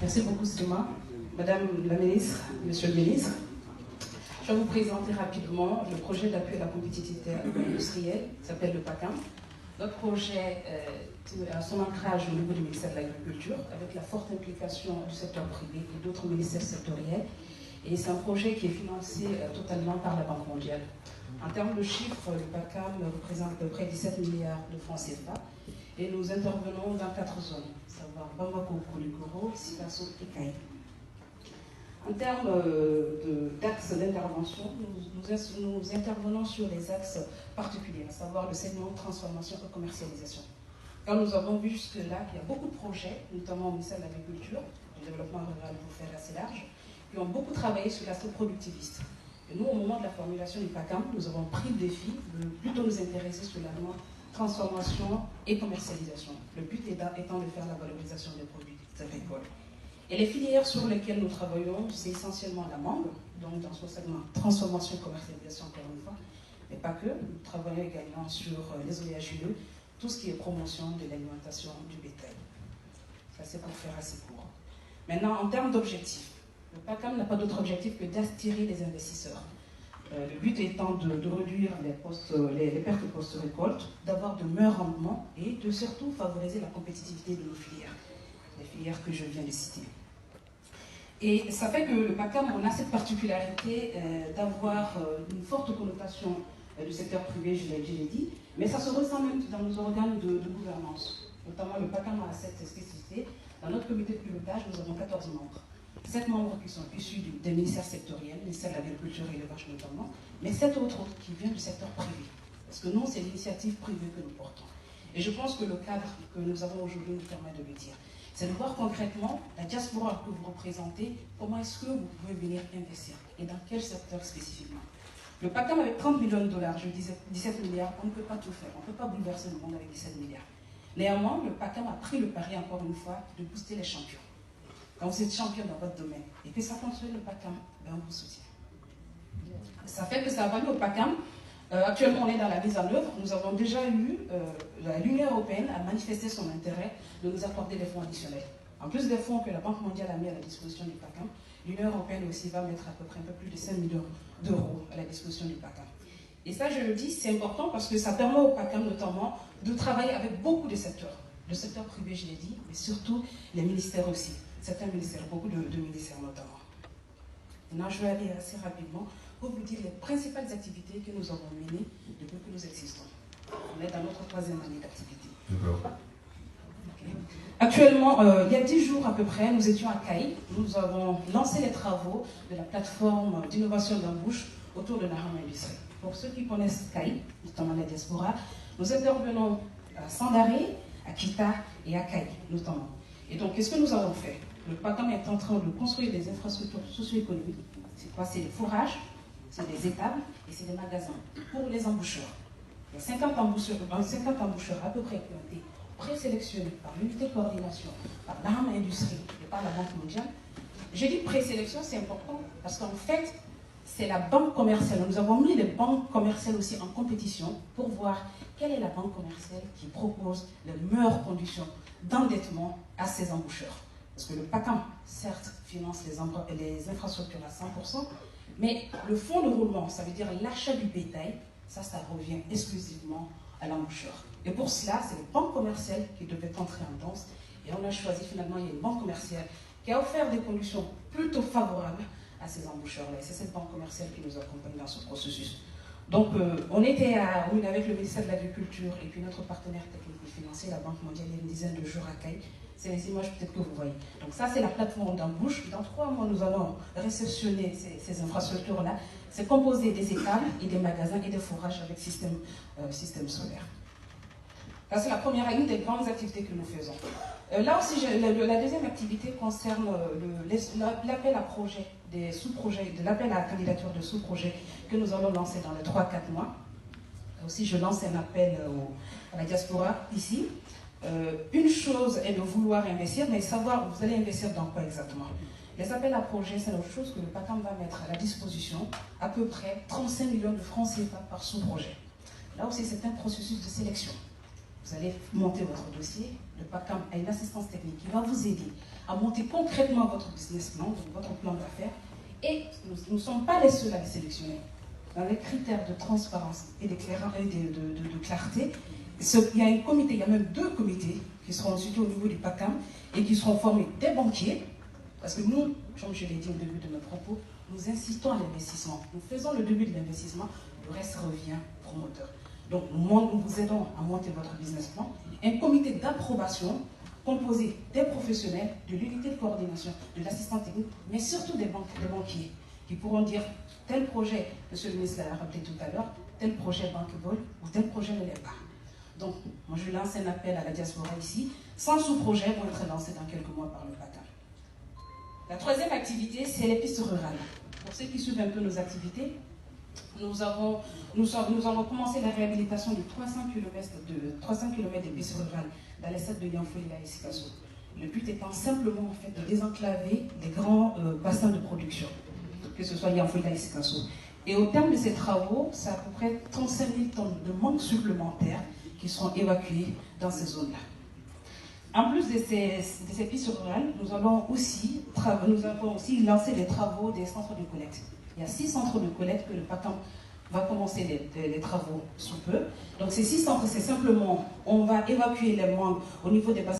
Merci beaucoup, Sima. Madame la ministre, monsieur le ministre, je vais vous présenter rapidement le projet d'appui à la compétitivité industrielle qui s'appelle le PACAM. Notre projet a son ancrage au niveau du ministère de l'Agriculture avec la forte implication du secteur privé et d'autres ministères sectoriels. Et c'est un projet qui est financé totalement par la Banque mondiale. En termes de chiffres, le PACAM représente à peu près 17 milliards de francs CFA et nous intervenons dans 4 zones, à savoir Bamako, Koulikoro, Sikasso et Kaï. En termes d'axes d'intervention, nous intervenons sur les axes particuliers, à savoir le segment transformation et commercialisation. Car nous avons vu jusque-là qu'il y a beaucoup de projets, notamment au ministère de l'Agriculture, du développement rural pour faire assez large, qui ont beaucoup travaillé sur l'aspect productiviste. Et nous, au moment de la formulation du PACAM, nous avons pris le défi de plutôt nous intéresser sur la transformation et commercialisation. Le but étant de faire la valorisation des produits agricoles. Et les filières sur lesquelles nous travaillons, c'est essentiellement la mangue, donc dans son segment transformation et commercialisation, encore une fois, mais pas que. Nous travaillons également sur les oléagineux, tout ce qui est promotion de l'alimentation du bétail. Ça, c'est pour faire assez court. Maintenant, en termes d'objectifs, le PACAM n'a pas d'autre objectif que d'attirer les investisseurs. Le but étant de réduire les pertes post-récolte, d'avoir de meilleurs rendements et de surtout favoriser la compétitivité de nos filières, les filières que je viens de citer. Et ça fait que le PACAM, on a cette particularité d'avoir une forte connotation du secteur privé, je l'ai dit, mais ça se ressent même dans nos organes de gouvernance. Notamment, le PACAM a cette spécificité. Dans notre comité de pilotage, nous avons 14 membres. 7 membres qui sont issus des ministères sectoriels, le ministère de l'Agriculture et l'élevage notamment, mais 7 autres qui viennent du secteur privé. Parce que nous, c'est l'initiative privée que nous portons. Et je pense que le cadre que nous avons aujourd'hui nous permet de le dire. C'est de voir concrètement la diaspora que vous représentez, comment est-ce que vous pouvez venir investir et dans quel secteur spécifiquement. Le PACAM avec 30 millions de dollars, je disais 17 milliards, on ne peut pas tout faire, on ne peut pas bouleverser le monde avec 17 milliards. Néanmoins, le PACAM a pris le pari encore une fois de booster les champions. Quand vous êtes champion dans votre domaine et que ça fonctionne le PACAM, ben on vous soutient. Ça fait que ça a valu au PACAM. Actuellement, on est dans la mise en œuvre. Nous avons déjà eu l'Union européenne a manifesté son intérêt de nous accorder des fonds additionnels. En plus des fonds que la Banque mondiale a mis à la disposition du PACAM, l'Union européenne aussi va mettre à peu près un peu plus de 5 millions d'euros à la disposition du PACAM. Et ça, je le dis, c'est important parce que ça permet au PACAM notamment de travailler avec beaucoup de secteurs. Le secteur privé, je l'ai dit, mais surtout les ministères aussi. Certains ministères, beaucoup de ministères notamment. Maintenant, je vais aller assez rapidement pour vous dire les principales activités que nous avons menées depuis que nous existons. On est dans notre 3e année d'activité. Okay. Actuellement, il y a 10 jours à peu près, nous étions à Kaï. Nous avons lancé les travaux de la plateforme d'innovation d'embauche autour de Nahama Industrie. Pour ceux qui connaissent Kaï, notamment la diaspora, nous intervenons à Sandaré, à Kita et à Kaï, notamment. Et donc, qu'est-ce que nous avons fait? Le PACAM est en train de construire des infrastructures socio-économiques. C'est quoi? C'est des fourrages, c'est des étables et c'est des magasins pour les emboucheurs. Il y a 50 emboucheurs à peu près qui ont été présélectionnés par l'unité de coordination, par Nahama Industrie et par la Banque mondiale. Je dis présélection, c'est important parce qu'en fait, c'est la banque commerciale. Nous avons mis les banques commerciales aussi en compétition pour voir quelle est la banque commerciale qui propose les meilleures conditions d'endettement à ces emboucheurs. Parce que le PACAM, certes, finance les infrastructures à 100%, mais le fonds de roulement, ça veut dire l'achat du bétail, ça revient exclusivement à l'emboucheur. Et pour cela, c'est les banques commerciales qui devaient entrer en danse. Et on a choisi finalement, il y a une banque commerciale qui a offert des conditions plutôt favorables à ces emboucheurs-là. Et c'est cette banque commerciale qui nous accompagne dans ce processus. Donc, on était avec le ministère de l'Agriculture et puis notre partenaire technique et financier, la Banque mondiale, il y a une dizaine de jours à Kaï. C'est les images peut-être que vous voyez. Donc ça, c'est la plateforme d'embauche. Dans 3 mois, nous allons réceptionner ces infrastructures-là. C'est composé des étables et des magasins et des fourrages avec système solaire. Ça, c'est la première, une des grandes activités que nous faisons. Là aussi, la deuxième activité concerne l'appel à projets, des sous-projets, de l'appel à candidature de sous-projets que nous allons lancer dans les 3-4 mois. Là aussi, je lance un appel à la diaspora ici. Une chose est de vouloir investir, mais savoir vous allez investir dans quoi exactement. Les appels à projets, c'est autre chose que le PACAM va mettre à la disposition, à peu près 35 millions de francs CFA par sous-projet. Là aussi, c'est un processus de sélection. Vous allez monter votre dossier, le PACAM a une assistance technique qui va vous aider à monter concrètement votre business plan, donc votre plan d'affaires. Et nous ne sommes pas les seuls à les sélectionner. Dans les critères de transparence et de clarté, il y a un comité, il y a même 2 comités qui seront situés au niveau du PACAM et qui seront formés des banquiers, parce que nous, comme je l'ai dit au début de mes propos, nous incitons à l'investissement. Nous faisons le début de l'investissement, le reste revient au promoteur. Donc nous vous aidons à monter votre business plan. Un comité d'approbation composé des professionnels, de l'unité de coordination, de l'assistant technique, mais surtout des banquiers qui pourront dire tel projet, monsieur le ministre l'a rappelé tout à l'heure, tel projet bankable ou tel projet ne l'est pas. Donc, moi je lance un appel à la diaspora ici. 100 sous-projets vont être lancés dans quelques mois par le PACAM. La 3e activité, c'est les pistes rurales. Pour ceux qui suivent un peu nos activités, nous avons commencé la réhabilitation de 300 km de pistes rurales dans les secteurs de Yanfolila et Sikasso. Le but étant simplement en fait, de désenclaver les grands bassins de production, que ce soit Yanfolila et Sikasso. Et au terme de ces travaux, c'est à peu près 35 000 tonnes de manque supplémentaires qui seront évacuées dans ces zones-là. En plus de ces pistes rurales, nous avons aussi lancé les travaux des centres de collecte. Il y a 6 centres de collecte que le PACAM va commencer les travaux sous peu. Donc ces 6 centres, c'est simplement, on va évacuer les manques au niveau des bassins